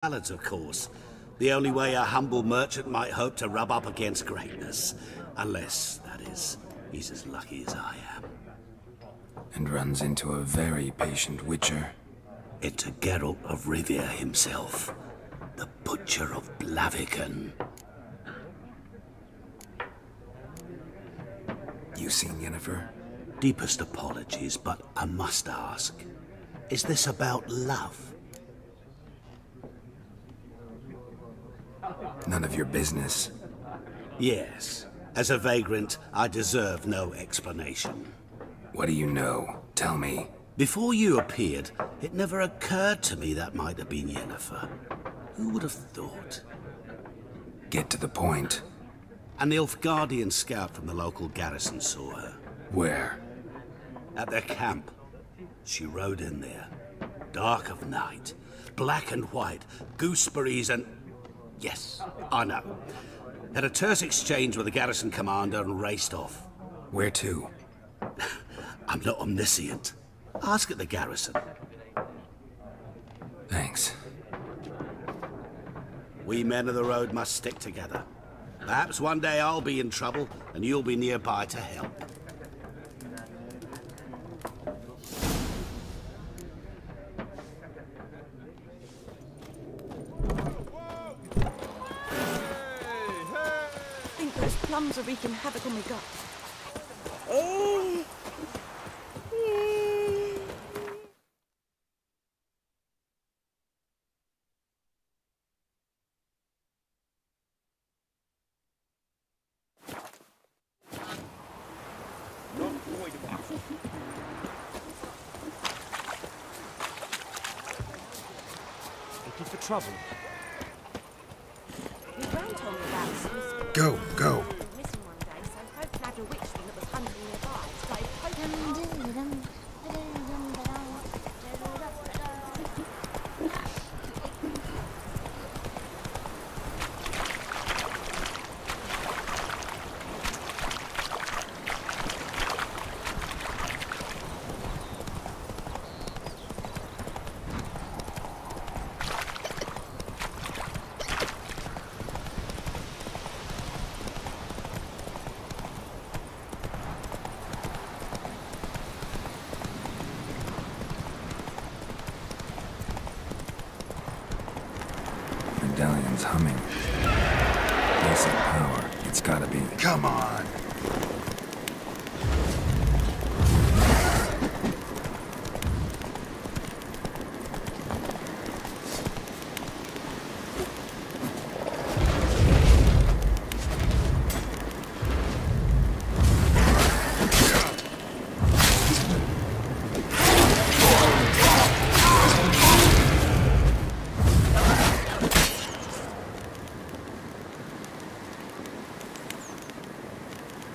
ballads, of course. The only way a humble merchant might hope to rub up against greatness. Unless, that is, he's as lucky as I am. And runs into a very patient witcher. Into Geralt of Rivia himself. The Butcher of Blaviken. You seen Yennefer? Deepest apologies, but I must ask. Is this about love? None of your business. Yes. As a vagrant, I deserve no explanation. What do you know? Tell me. Before you appeared, it never occurred to me that might have been Yennefer. Who would have thought? Get to the point. An Nilfgaardian scout from the local garrison saw her. Where? At their camp. She rode in there. Dark of night. Black and white. Gooseberries and... Yes, I know. Had a terse exchange with the garrison commander and raced off. Where to? I'm not omniscient. Ask at the garrison. Thanks. We men of the road must stick together. Perhaps one day I'll be in trouble and you'll be nearby to help. I think those plums are wreaking havoc on my gut. Oh. Looking for trouble? Your grand told me about Smith. Go, go. Missing one day, so Hope nabbed a witch thing that was hunting nearby. Started poking. Medallion's humming. Basic power. It's gotta be. Come on!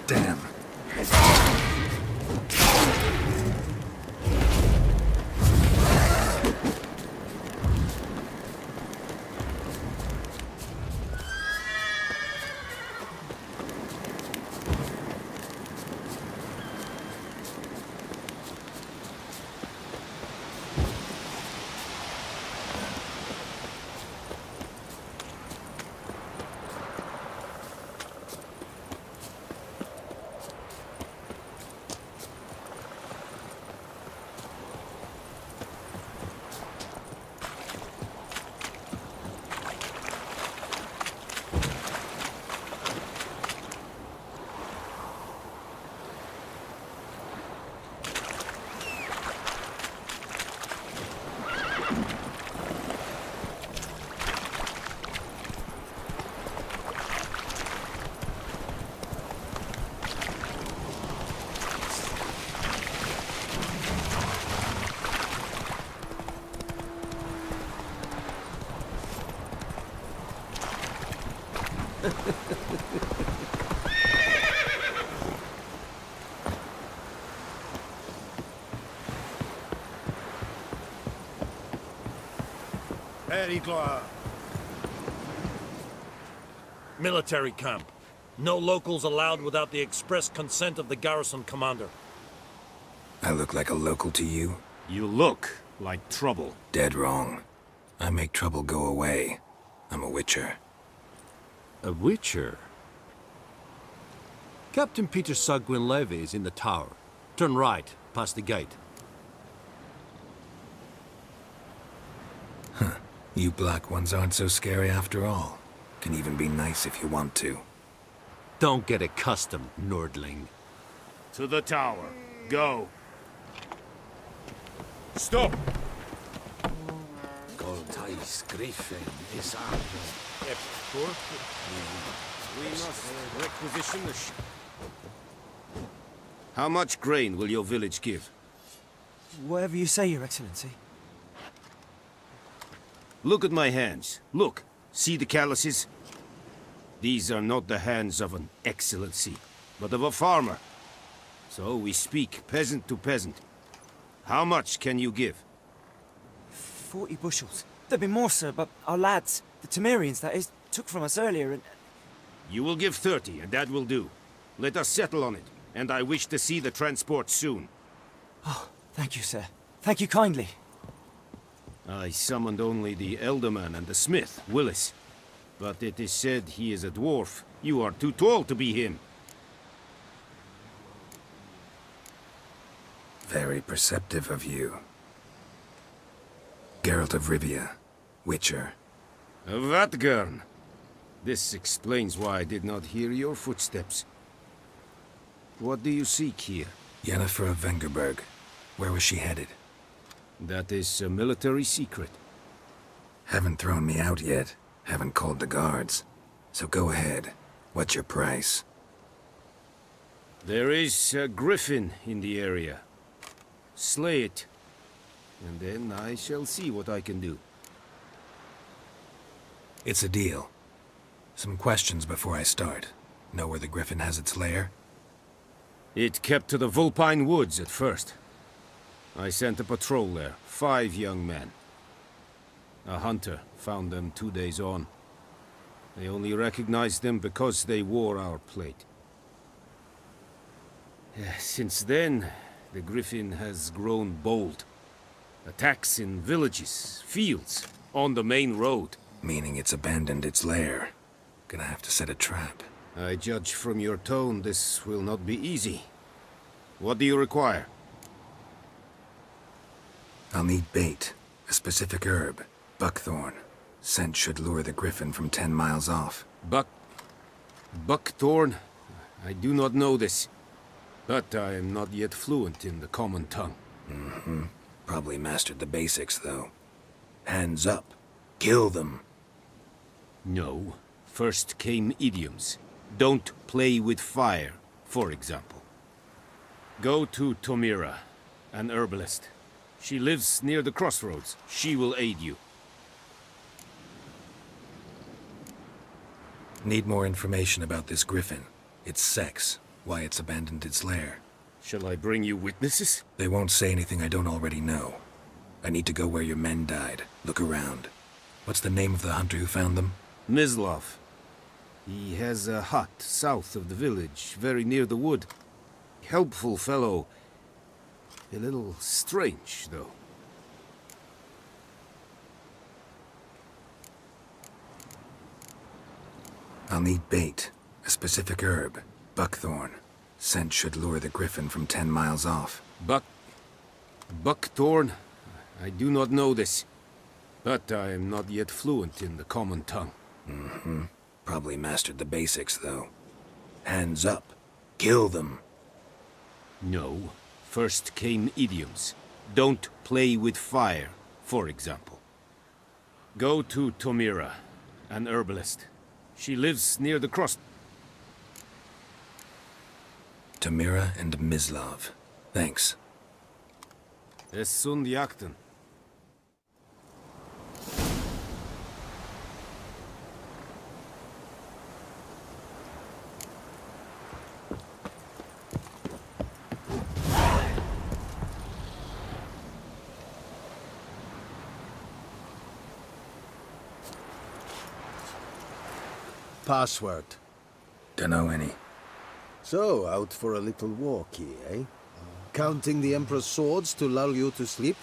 Damn. Military camp. No locals allowed without the express consent of the garrison commander. I look like a local to you? You look like trouble. Dead wrong. I make trouble go away. I'm a witcher. A witcher? Captain Peter Sagwin Levy is in the tower. Turn right, past the gate. Huh. You black ones aren't so scary after all. Can even be nice if you want to. Don't get accustomed, Nordling. To the tower. Go. Stop! Goltais Griffin is We must requisition the ship. How much grain will your village give? Whatever you say, Your Excellency. Look at my hands. Look. See the calluses? These are not the hands of an excellency, but of a farmer. So we speak peasant to peasant. How much can you give? 40 bushels. There'd be more, sir, but our lads, the Temerians, that is, took from us earlier and... You will give 30, and that will do. Let us settle on it, and I wish to see the transport soon. Oh, thank you, sir. Thank you kindly. I summoned only the Elderman and the smith, Willis. But it is said he is a dwarf. You are too tall to be him. Very perceptive of you. Geralt of Rivia, Witcher. Vatgern. This explains why I did not hear your footsteps. What do you seek here? Yennefer of Vengerberg. Where was she headed? That is a military secret. Haven't thrown me out yet. Haven't called the guards. So go ahead. What's your price? There is a griffin in the area. Slay it. And then I shall see what I can do. It's a deal. Some questions before I start. Know where the griffin has its lair? It kept to the Vulpine Woods at first. I sent a patrol there, 5 young men. A hunter found them 2 days on. They only recognized them because they wore our plate. Since then, the griffin has grown bold. Attacks in villages, fields, on the main road. Meaning it's abandoned its lair. Gonna have to set a trap. I judge from your tone this will not be easy. What do you require? I'll need bait. A specific herb. Buckthorn. Scent should lure the griffin from 10 miles off. Buckthorn? I do not know this. But I am not yet fluent in the common tongue. Mm-hmm. Probably mastered the basics, though. Hands up. Kill them. No. First came idioms. Don't play with fire, for example. Go to Tomira, an herbalist. She lives near the crossroads. She will aid you. Need more information about this griffin. Its sex. Why it's abandoned its lair. Shall I bring you witnesses? They won't say anything I don't already know. I need to go where your men died. Look around. What's the name of the hunter who found them? Mislav. He has a hut south of the village, very near the wood. Helpful fellow. A little strange, though. I'll need bait. A specific herb. Buckthorn. Scent should lure the griffin from 10 miles off. Buckthorn? I do not know this. But I am not yet fluent in the common tongue. Mm-hmm. Probably mastered the basics, though. Hands up. Kill them. No. First came idioms. Don't play with fire, for example. Go to Tomira, an herbalist. She lives near the cross... Tomira and Mislav. Thanks. Es sunt jakten. Password. Dunno any. So, out for a little walkie, eh? Counting the Emperor's swords to lull you to sleep?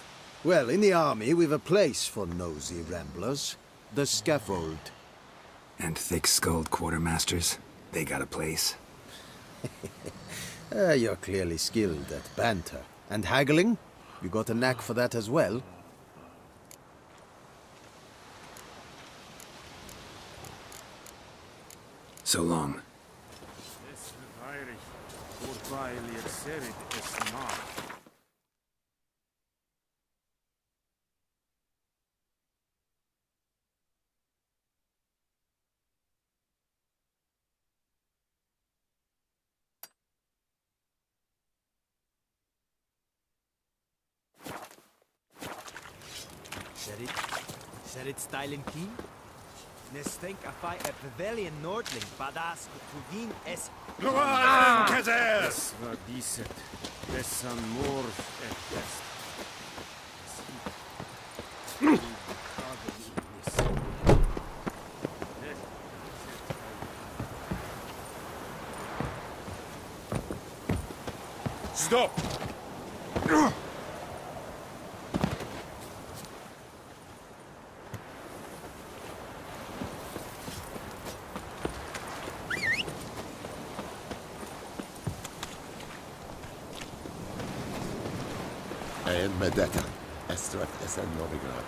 Well, in the army, we've a place for nosy ramblers. The scaffold. And thick-skulled quartermasters, they got a place. You're clearly skilled at banter. And haggling? You got a knack for that as well? So long. Serit stylen keen? Nestenk afai a pavilion nordling badas tuvin es... Es war diset. Bessan morf et best. Stop! En med detta, Estrat SN Novigrad.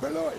Beloj!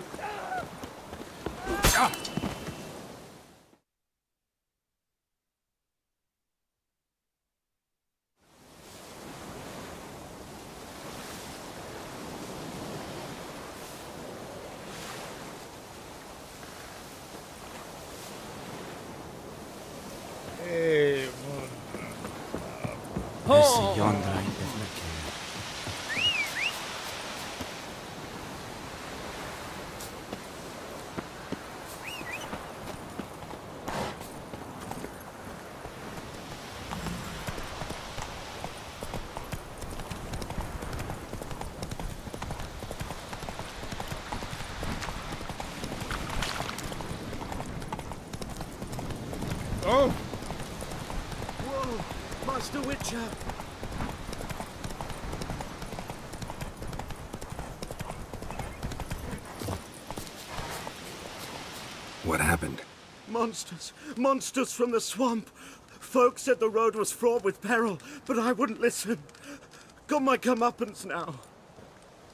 Oh! Whoa! Master Witcher! What happened? Monsters! Monsters from the swamp! Folk said the road was fraught with peril, but I wouldn't listen. Got my comeuppance now.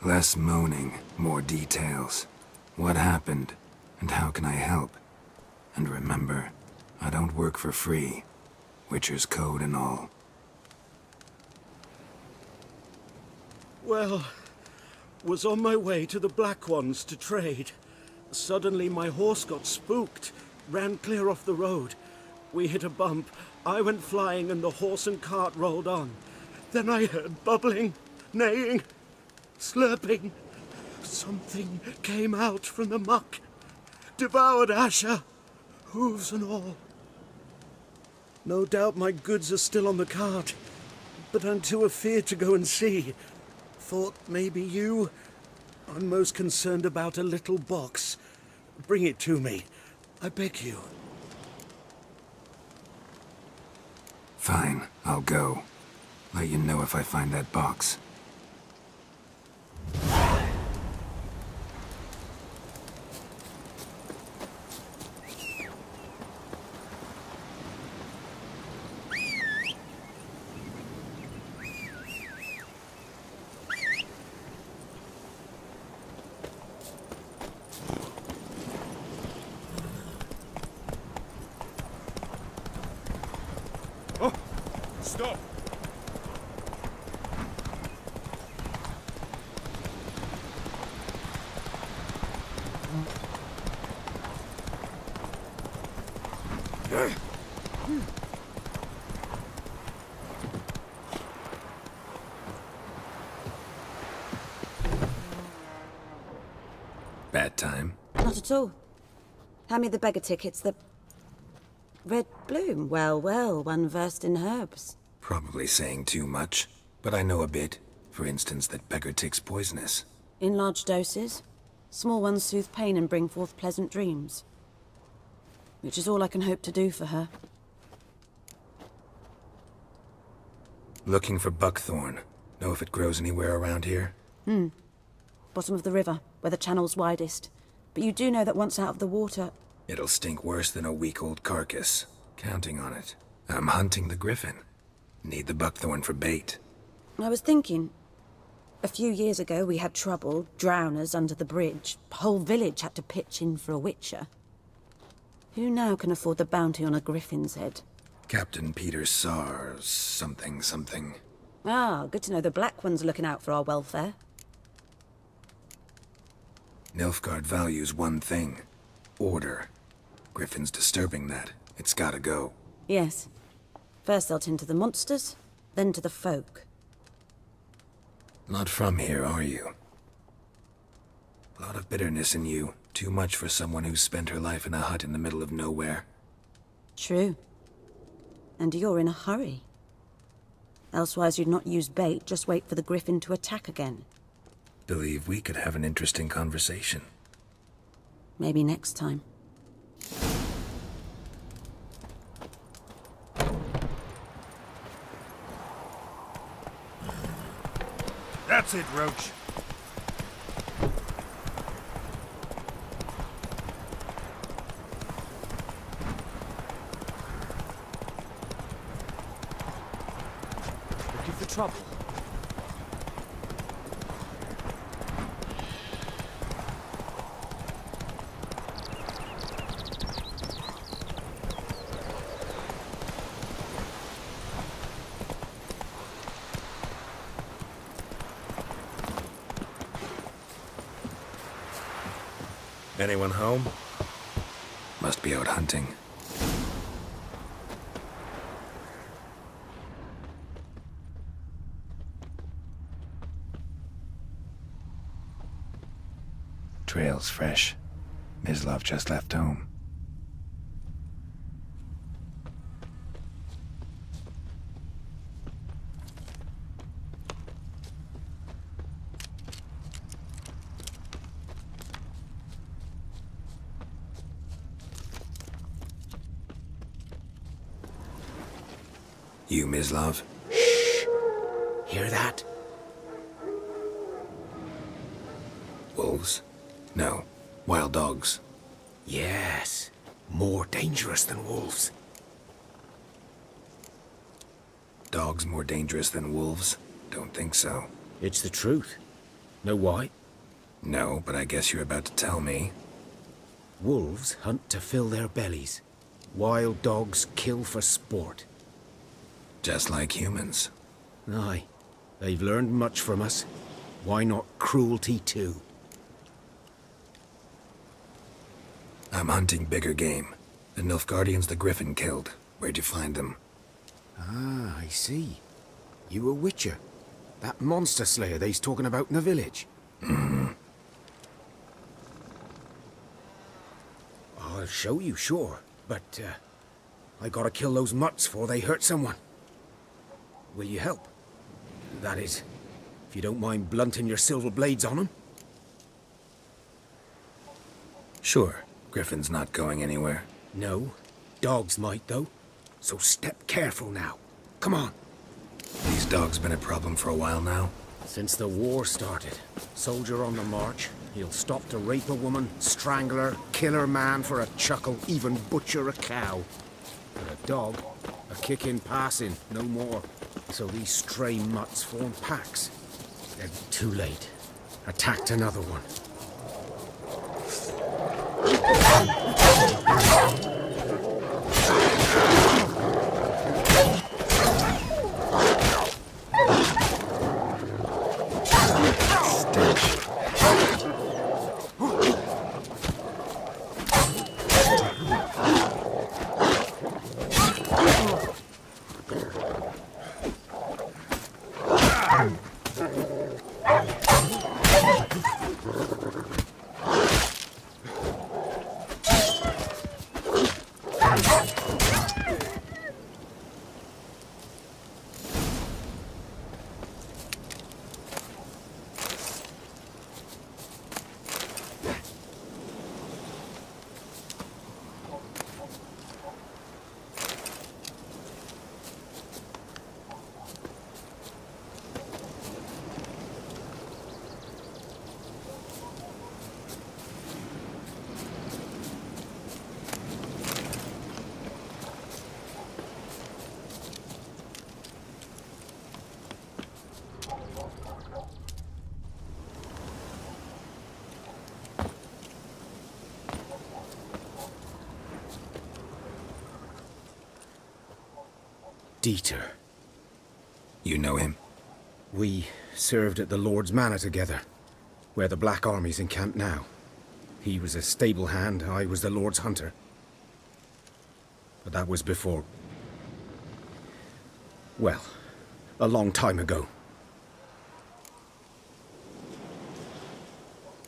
Less moaning, more details. What happened, and how can I help? And remember, I don't work for free. Witcher's code and all. Well, was on my way to the Black Ones to trade. Suddenly my horse got spooked, ran clear off the road. We hit a bump, I went flying and the horse and cart rolled on. Then I heard bubbling, neighing, slurping. Something came out from the muck, devoured Asher, hooves and all. No doubt my goods are still on the cart, but I'm too afeard to go and see. Thought maybe you... I'm most concerned about a little box. Bring it to me, I beg you. Fine, I'll go. Let you know if I find that box. Stop! Bad time? Not at all. Hand me the beggar tickets, the... Red bloom. Well, well, one versed in herbs. Probably saying too much, but I know a bit. For instance, that beggar tick's poisonous. In large doses. Small ones soothe pain and bring forth pleasant dreams. Which is all I can hope to do for her. Looking for buckthorn. Know if it grows anywhere around here? Bottom of the river, where the channel's widest. But you do know that once out of the water... It'll stink worse than a week-old carcass. Counting on it. I'm hunting the griffin. Need the buckthorn for bait. I was thinking... A few years ago we had trouble, drowners under the bridge. Whole village had to pitch in for a witcher. Who now can afford the bounty on a griffin's head? Captain Peter Sars, something. Ah, good to know the Black One's looking out for our welfare. Nilfgaard values one thing. Order. Griffin's disturbing that. It's gotta go. Yes. First they'll tend to the monsters, then to the folk. Not from here, are you? A lot of bitterness in you. Too much for someone who's spent her life in a hut in the middle of nowhere. True. And you're in a hurry. Elsewise you'd not use bait, just wait for the griffin to attack again. Believe we could have an interesting conversation. Maybe next time. That's it, Roach. Looking for trouble. Anyone home? Must be out hunting. Trail's fresh. Mislav just left home. You, Mislav? Shh! Hear that? Wolves? No. Wild dogs. Yes. More dangerous than wolves. Dogs more dangerous than wolves? Don't think so. It's the truth. Know why? No, but I guess you're about to tell me. Wolves hunt to fill their bellies. Wild dogs kill for sport. Just like humans. Aye. They've learned much from us. Why not cruelty too? I'm hunting bigger game. The Nilfgaardians the Griffin killed. Where'd you find them? Ah, I see. You a witcher. That monster slayer they's talking about in the village. I'll show you, sure. But, I gotta kill those mutts before they hurt someone. Will you help? That is, if you don't mind blunting your silver blades on them. Sure. Griffin's not going anywhere. No. Dogs might, though. So step careful now. Come on. These dogs been a problem for a while now? Since the war started. Soldier on the march. He'll stop to rape a woman, strangle her, kill her man for a chuckle, even butcher a cow. But a dog, a kick in passing, no more. So these stray mutts form packs. Then too late. Attacked another one. Dieter. You know him? We served at the Lord's Manor together, where the Black Army's encamped now. He was a stable hand, I was the Lord's hunter. But that was before... well, a long time ago.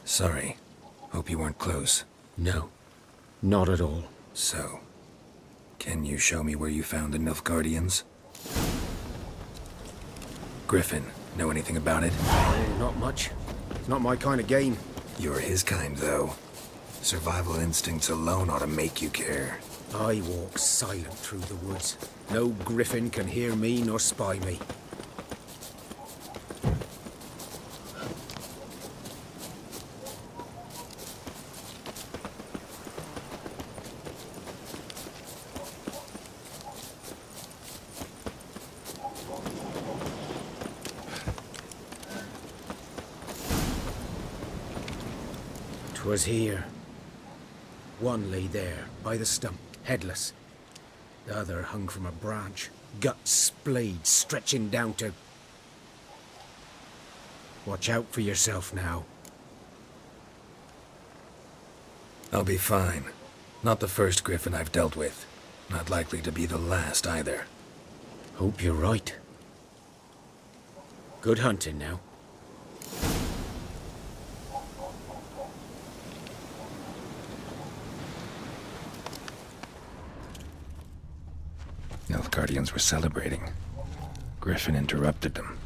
Sorry. Hope you weren't close. No, not at all. So, can you show me where you found the Nilfgaardians? Griffin, know anything about it? Not much. It's not my kind of game. You're his kind, though. Survival instincts alone ought to make you care. I walk silent through the woods. No griffin can hear me nor spy me. 'Twas here. One lay there, by the stump, headless. The other hung from a branch, guts splayed, stretching down to... Watch out for yourself now. I'll be fine. Not the first griffin I've dealt with. Not likely to be the last, either. Hope you're right. Good hunting now. Nilfgaardians were celebrating. Griffin interrupted them.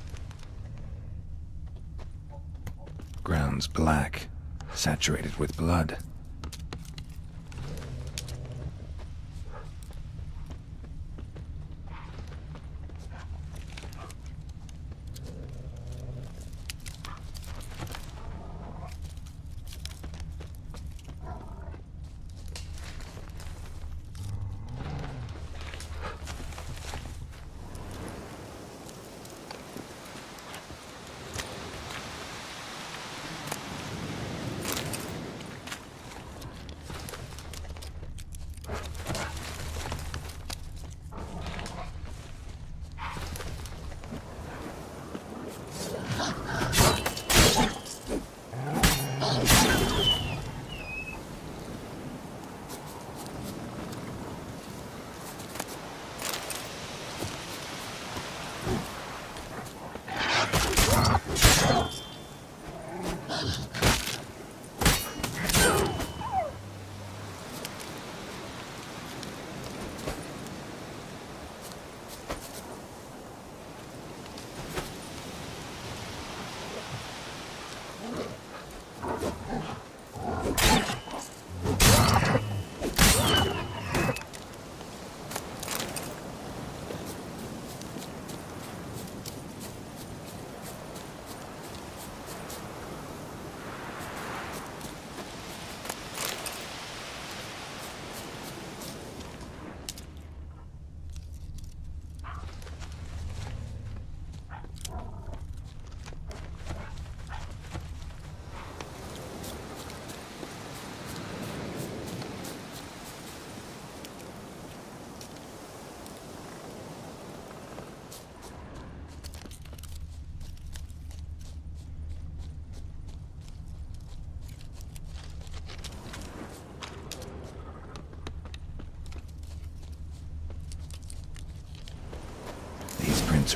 Ground's black, saturated with blood.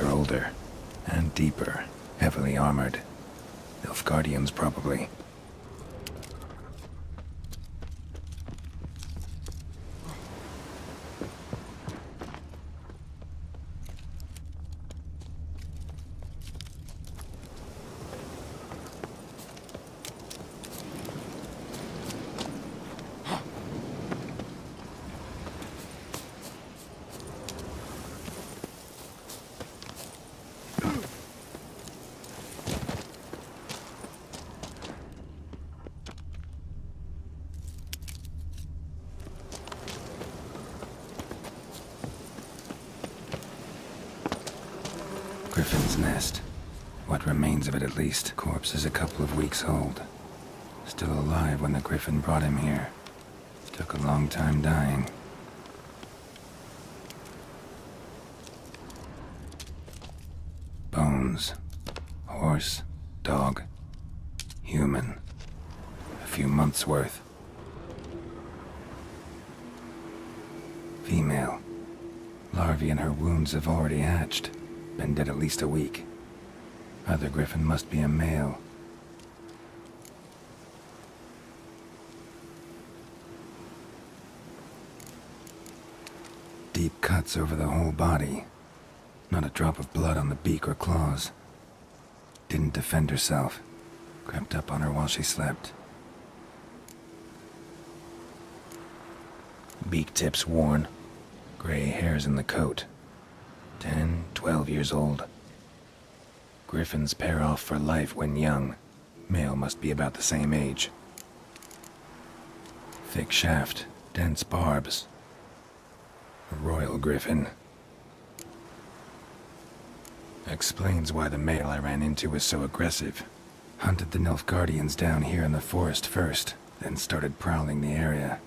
Are older and deeper, heavily armored. Nilfgaardians, probably. Griffin's nest. What remains of it, at least. Corpse is a couple of weeks old. Still alive when the Griffin brought him here. Took a long time dying. bones. Horse, dog, human. A few months' worth. Female. Larvae in her wounds have already hatched. Been dead at least a week. Other griffin must be a male. Deep cuts over the whole body. Not a drop of blood on the beak or claws. Didn't defend herself. Crept up on her while she slept. Beak tips worn. Gray hairs in the coat. 10, 12 years old. Griffins pair off for life when young. Male must be about the same age. Thick shaft, dense barbs. A royal griffin. Explains why the male I ran into was so aggressive. Hunted the Nilfgaardians down here in the forest first, then started prowling the area.